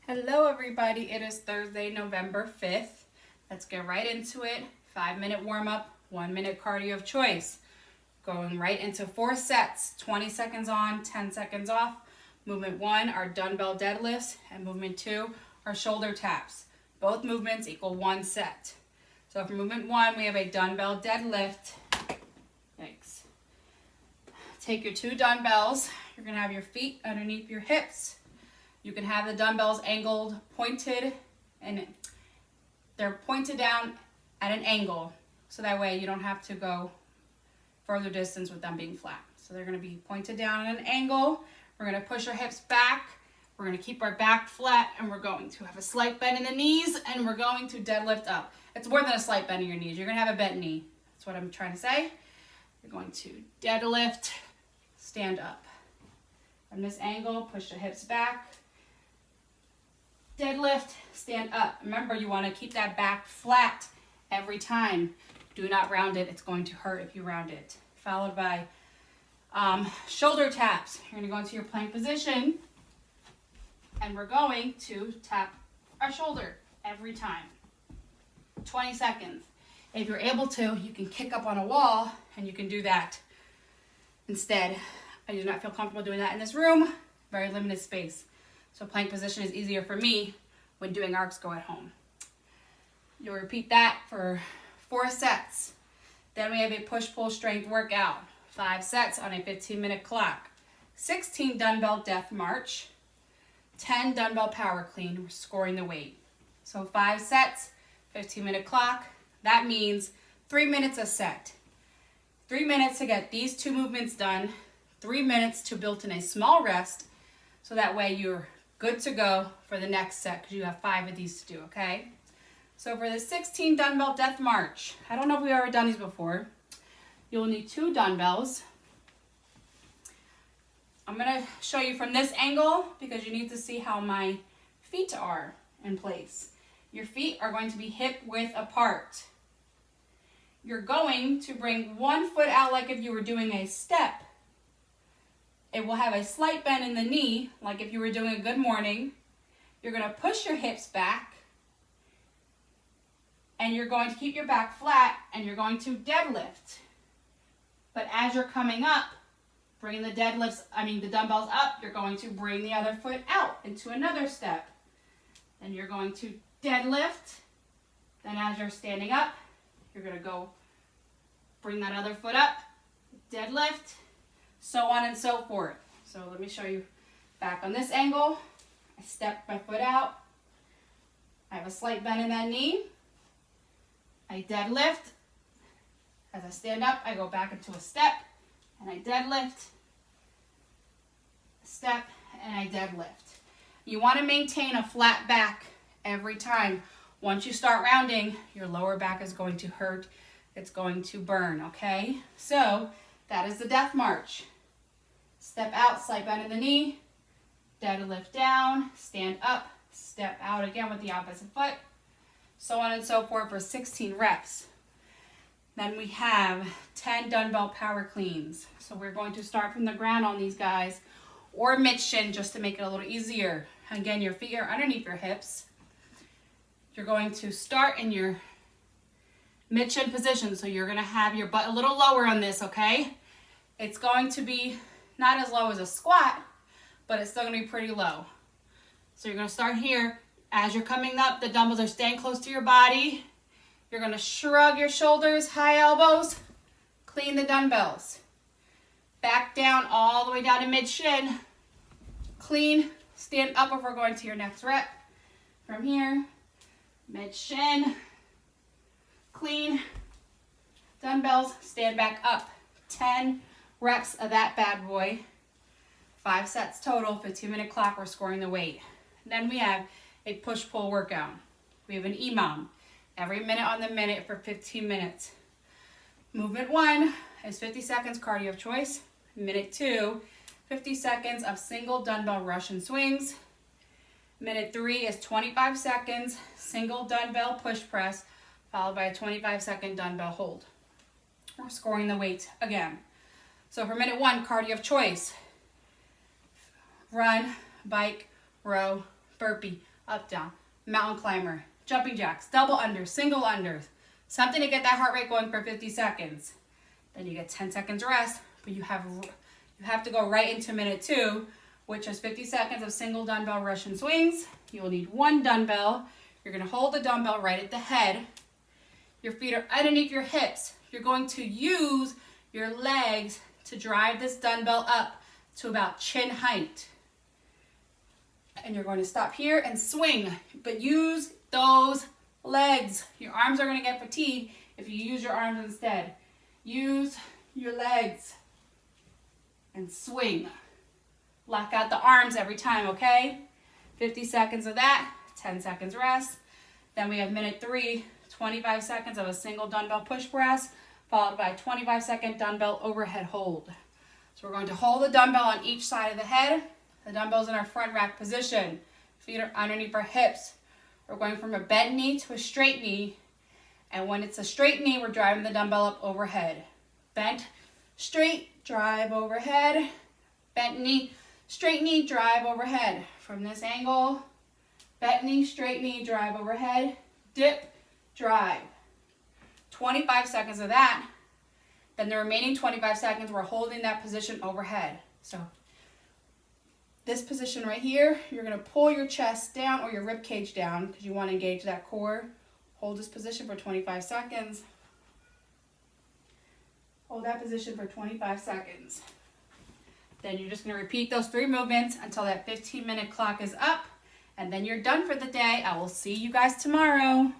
Hello everybody, it is Thursday, November 5th. Let's get right into it. 5-minute warm-up, 1-minute cardio of choice. Going right into 4 sets, 20 seconds on, 10 seconds off. Movement 1 are dumbbell deadlifts, and movement 2 are shoulder taps. Both movements equal 1 set. So for movement 1, we have a dumbbell deadlift. Thanks. Take your 2 dumbbells. You're gonna have your feet underneath your hips. You can have the dumbbells angled, pointed, and they're pointed down at an angle. So that way you don't have to go further distance with them being flat. So they're gonna be pointed down at an angle. We're gonna push our hips back. We're gonna keep our back flat, and we're going to have a slight bend in the knees, and we're going to deadlift up. It's more than a slight bend in your knees. You're gonna have a bent knee. That's what I'm trying to say. You're going to deadlift, stand up. From this angle, push the hips back. Deadlift, stand up. Remember, you want to keep that back flat every time. Do not round it. It's going to hurt if you round it. Followed by shoulder taps. You're going to go into your plank position, and we're going to tap our shoulder every time. 20 seconds. If you're able to, you can kick up on a wall, and you can do that instead. I do not feel comfortable doing that in this room. Very limited space. So plank position is easier for me when doing ARXGO at home. You'll repeat that for 4 sets. Then we have a push-pull strength workout. 5 sets on a 15-minute clock. 16 dumbbell death march. 10 dumbbell power clean. We're scoring the weight. So 5 sets, 15-minute clock. That means 3 minutes a set. 3 minutes to get these 2 movements done. 3 minutes to build in a small rest. So that way you're good to go for the next set because you have 5 of these to do, okay? So for the 16 dumbbell death march, I don't know if we've ever done these before. You'll need 2 dumbbells. I'm gonna show you from this angle because you need to see how my feet are in place. Your feet are going to be hip width apart. You're going to bring one foot out like if you were doing a step. It will have a slight bend in the knee, like if you were doing a good morning. You're going to push your hips back, and you're going to keep your back flat, and you're going to deadlift. But as you're coming up, bringing the dumbbells up, you're going to bring the other foot out into another step. Then you're going to deadlift. Then as you're standing up, you're going to go bring that other foot up, deadlift, so on and so forth. So let me show you back on this angle. I step my foot out. I have a slight bend in that knee. I deadlift. As I stand up, I go back into a step, and I deadlift, step, and I deadlift. You want to maintain a flat back every time. Once you start rounding, your lower back is going to hurt. It's going to burn, okay? So that is the death march. Step out, slight bend in the knee, deadlift down, stand up, step out again with the opposite foot, so on and so forth for 16 reps. Then we have 10 dumbbell power cleans. So we're going to start from the ground on these guys, or mid-shin just to make it a little easier. Again, your feet are underneath your hips. You're going to start in your mid-shin position, so you're going to have your butt a little lower on this, okay? It's going to be not as low as a squat, but it's still going to be pretty low. So you're going to start here. As you're coming up, the dumbbells are staying close to your body. You're going to shrug your shoulders, high elbows, clean the dumbbells. Back down all the way down to mid-shin. Clean, stand up if we're going to your next rep. From here, mid-shin, clean, dumbbells, stand back up. 10 reps of that bad boy. 5 sets total, 15-minute clock, we're scoring the weight. Then we have a push-pull workout. We have an EMOM, every minute on the minute for 15 minutes. Movement 1 is 50 seconds cardio of choice. Minute 2, 50 seconds of single dumbbell Russian swings. Minute 3 is 25 seconds, single dumbbell push press, followed by a 25-second dumbbell hold. We're scoring the weight again. So for minute 1, cardio of choice. Run, bike, row, burpee, up, down, mountain climber, jumping jacks, double unders, single unders, something to get that heart rate going for 50 seconds. Then you get 10 seconds rest, but you have to go right into minute 2, which is 50 seconds of single dumbbell Russian swings. You will need 1 dumbbell. You're going to hold the dumbbell right at the head. Your feet are underneath your hips. You're going to use your legs to drive this dumbbell up to about chin height. And you're going to stop here and swing, but use those legs. Your arms are going to get fatigued if you use your arms instead. Use your legs and swing. Lock out the arms every time, okay? 50 seconds of that, 10 seconds rest. Then we have minute 3, 25 seconds of a single dumbbell push press, followed by a 25-second dumbbell overhead hold. So we're going to hold the dumbbell on each side of the head. The dumbbell's in our front rack position. Feet are underneath our hips. We're going from a bent knee to a straight knee. And when it's a straight knee, we're driving the dumbbell up overhead. Bent, straight, drive overhead. Bent knee, straight knee, drive overhead. From this angle, bent knee, straight knee, drive overhead. Dip, drive. 25 seconds of that. Then the remaining 25 seconds, we're holding that position overhead. So this position right here, you're going to pull your chest down or your rib cage down because you want to engage that core. Hold this position for 25 seconds. Hold that position for 25 seconds. Then you're just going to repeat those 3 movements until that 15-minute clock is up. And then you're done for the day. I will see you guys tomorrow.